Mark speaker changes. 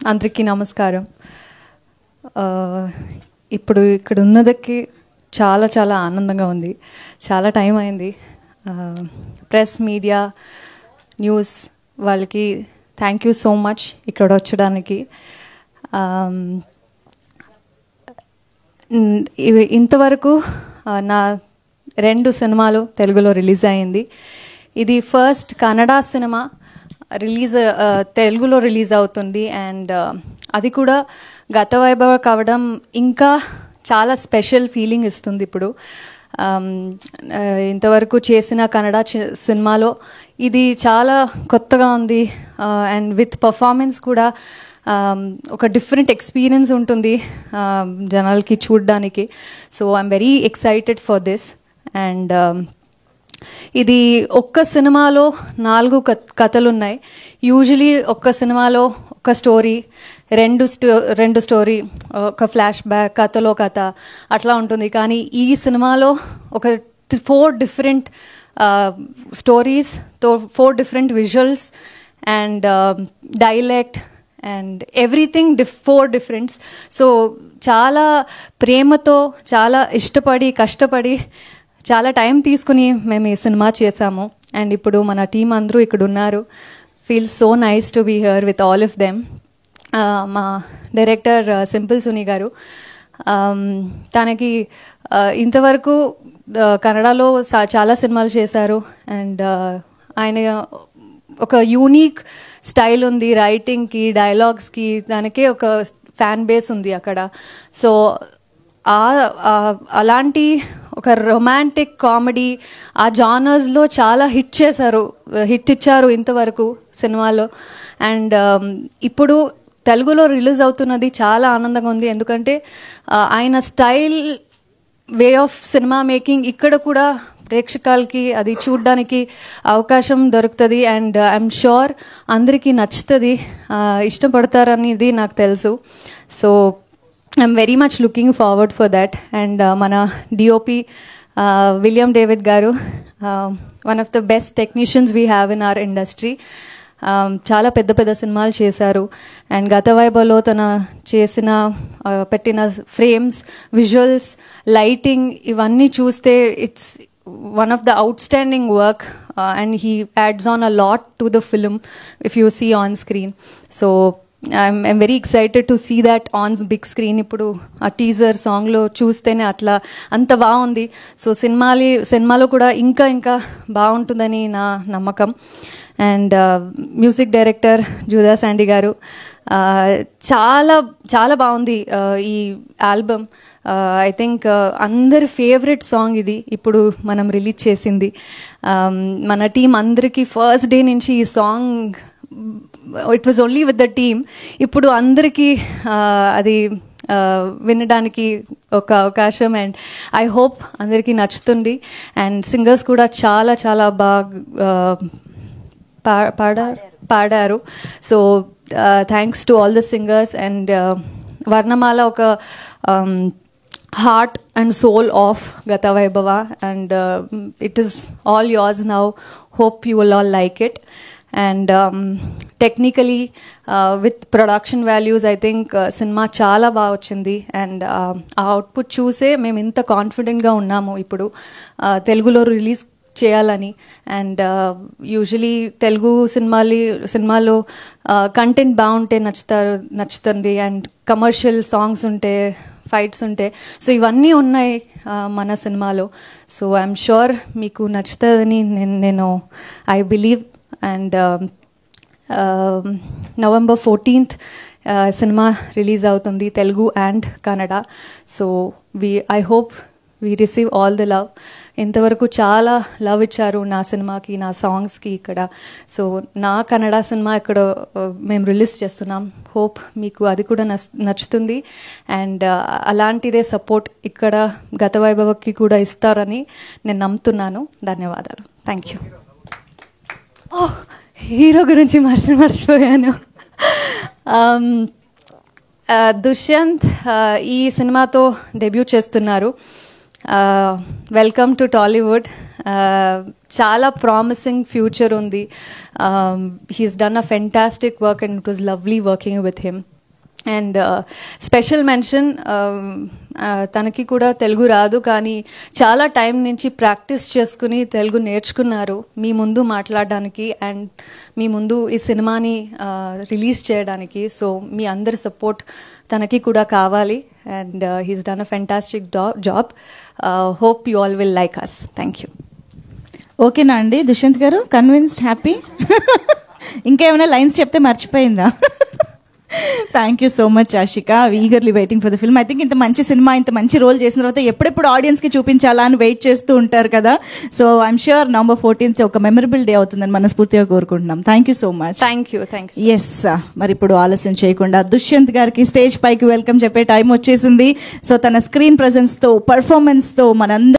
Speaker 1: అందరికీ నమస్కారం. ఇప్పుడు ఇక్కడ ఉన్నదకి చాలా చాలా ఆనందంగా ఉంది. చాలా టైం అయింది. ప్రెస్, మీడియా, న్యూస్ వాళ్ళకి థ్యాంక్ యూ సో మచ్ ఇక్కడ వచ్చడానికి. ఇంతవరకు నా 2 సినిమాలు తెలుగులో రిలీజ్ అయింది. ఇది ఫస్ట్ కన్నడ సినిమా తెలుగులో రిలీజ్ అవుతుంది. అండ్ అది కూడా గత వైభవ కావడం ఇంకా చాలా స్పెషల్ ఫీలింగ్ ఇస్తుంది. ఇప్పుడు ఇంతవరకు చేసిన కన్నడ సినిమాలో ఇది చాలా కొత్తగా ఉంది. అండ్ విత్ పర్ఫార్మెన్స్ కూడా ఒక డిఫరెంట్ ఎక్స్పీరియన్స్ ఉంటుంది జనాలకి చూడడానికి. So I'm very excited for this. And ఇది ఒక్క సినిమాలో 4 కథలు ఉన్నాయి. యూజువలీ ఒక్క సినిమాలో ఒక స్టోరీ, రెండు స్టోరీ, ఒక ఫ్లాష్ బ్యాక్, కథలో కథ అట్లా ఉంటుంది. కానీ ఈ సినిమాలో ఒక 4 different stories, 4 different visuals and dialect and everything 4 differents. So చాలా ప్రేమతో, చాలా ఇష్టపడి, కష్టపడి, చాలా టైం తీసుకుని మేము ఈ సినిమా చేసాము. అండ్ ఇప్పుడు మన టీం అందరూ ఇక్కడ ఉన్నారు. Feel so nice to be here with all of them. మా డైరెక్టర్ సింపుల్ సునీ గారు, తనకి ఇంతవరకు కన్నడలో చాలా సినిమాలు చేశారు. అండ్ ఆయన ఒక యూనిక్ స్టైల్ ఉంది రైటింగ్కి, డైలాగ్స్కి. దానికే ఒక ఫ్యాన్ బేస్ ఉంది అక్కడ. సో అలాంటి ఒక రొమాంటిక్ కామెడీ ఆ జానర్స్లో చాలా హిట్ ఇచ్చారు ఇంతవరకు సినిమాలో. అండ్ ఇప్పుడు తెలుగులో రిలీజ్ అవుతున్నది చాలా ఆనందంగా ఉంది. ఎందుకంటే ఆయన style, way of cinema making ఇక్కడ కూడా ప్రేక్షకులకి అది చూడడానికి అవకాశం దొరుకుతుంది. అండ్ ఐఎమ్ షూర్ అందరికీ నచ్చుతుంది, ఇష్టపడతారనేది నాకు తెలుసు. So I'm very much looking forward for that. And మన డిఓపి విలియం డేవిడ్ గారు, one of the best technicians we have in our industry. చాలా పెద్ద పెద్ద సినిమాలు చేశారు. అండ్ గత వైభవ్లో తన పెట్టిన ఫ్రేమ్స్, విజువల్స్, లైటింగ్ ఇవన్నీ చూస్తే it's one of the outstanding work, and he adds on a lot to the film if you see on screen. So I'm very excited to see that on big screen. ఇప్పుడు ఆ teaser సాంగ్లో చూస్తేనే అట్లా అంత బాగుంది. So సినిమాలో కూడా ఇంకా ఇంకా బాగుంటుందని నా నమ్మకం. అండ్ మ్యూజిక్ డైరెక్టర్ జూదా శాండీ గారు, చాలా చాలా బాగుంది ఈ ఆల్బమ్. ఐ థింక్ అందరి ఫేవరెట్ సాంగ్ ఇది ఇప్పుడు మనం రిలీజ్ చేసింది. మన టీం అందరికీ ఫస్ట్ డే నుంచి ఈ song, it was only with the team. ఇప్పుడు అందరికీ అది వినడానికి ఒక అవకాశం. అండ్ ఐ హోప్ అందరికీ నచ్చుతుంది. అండ్ సింగర్స్ కూడా చాలా చాలా బాగా పాడారు. So thanks to all the singers. And వర్ణమాల ఒక heart and soul of Gata Vaibhava, and it is all yours now. Hope you will all like it. And technically with production values, I think cinema chala ba ochindi. And output choose mem inta confident ga unnamu ippudu telugulo release చేయాలని. And usually Telugu సినిమాలో content బాగుంటే నచ్చుతుంది. And commercial songs ఉంటే, fights ఉంటే, so ఇవన్నీ ఉన్నాయి మన సినిమాలో. సో ఐఎమ్ షూర్ మీకు నచ్చుతుందని నేను I believe. And November 14th cinema release అవుతుంది, Telugu and Kannada. So I hope we receive all the love. ఇంతవరకు చాలా లవ్ ఇచ్చారు నా సినిమాకి, నా సాంగ్స్కి ఇక్కడ. సో నా కన్నడ సినిమా ఇక్కడ మేము రిలీజ్ చేస్తున్నాం. హోప్ మీకు అది కూడా నచ్చుతుంది. అండ్ అలాంటిదే సపోర్ట్ ఇక్కడ గత వైభవకి కూడా ఇస్తారని నేను నమ్ముతున్నాను. ధన్యవాదాలు. Thank you. హీరో గురించి మర్చిపోయాను. దుష్యంత్ ఈ సినిమాతో డెబ్యూ చేస్తున్నారు. Welcome to Tollywood. చాలా ప్రామిసింగ్ ఫ్యూచర్ ఉంది. He's done a fantastic work and it was lovely working with him. And special mention, తనకి కూడా తెలుగు రాదు, కానీ చాలా టైం నుంచి ప్రాక్టీస్ చేసుకుని తెలుగు నేర్చుకున్నారు మీ ముందు మాట్లాడడానికి అండ్ మీ ముందు ఈ సినిమాని రిలీజ్ చేయడానికి. సో మీ అందరి సపోర్ట్ తనకి కూడా కావాలి. And he's done a fantastic job. Hope you all will like us. Thank you.
Speaker 2: ఓకేనా అండి దుష్యంత్ గారు? కన్విన్స్డ్? హ్యాపీ? ఇంకేమైనా లైన్స్ చెప్తే మర్చిపోయిందా? Thank you so much Ashika. Eagerly waiting for the film. I think ఇంత మంచి సినిమా, ఇంత మంచి రోల్ చేసిన తర్వాత ఎప్పుడెప్పుడు ఆడియన్స్కి చూపించాలా అని వెయిట్ చేస్తూ ఉంటారు కదా. So I'm sure November 14th ఒక మెమరబుల్ డే అవుతుందని మనస్ఫూర్తిగా కోరుకుంటున్నాం. Thank you so much.
Speaker 1: Thank you.
Speaker 2: Yes, మరి ఇప్పుడు ఆలస్యం చేయకుండా దుష్యంత్ గారికి స్టేజ్ పైకి వెల్కమ్ చెప్పే టైం వచ్చేసింది. సో తన స్క్రీన్ ప్రెజెన్స్తో, పర్ఫార్మెన్స్తో మనందరం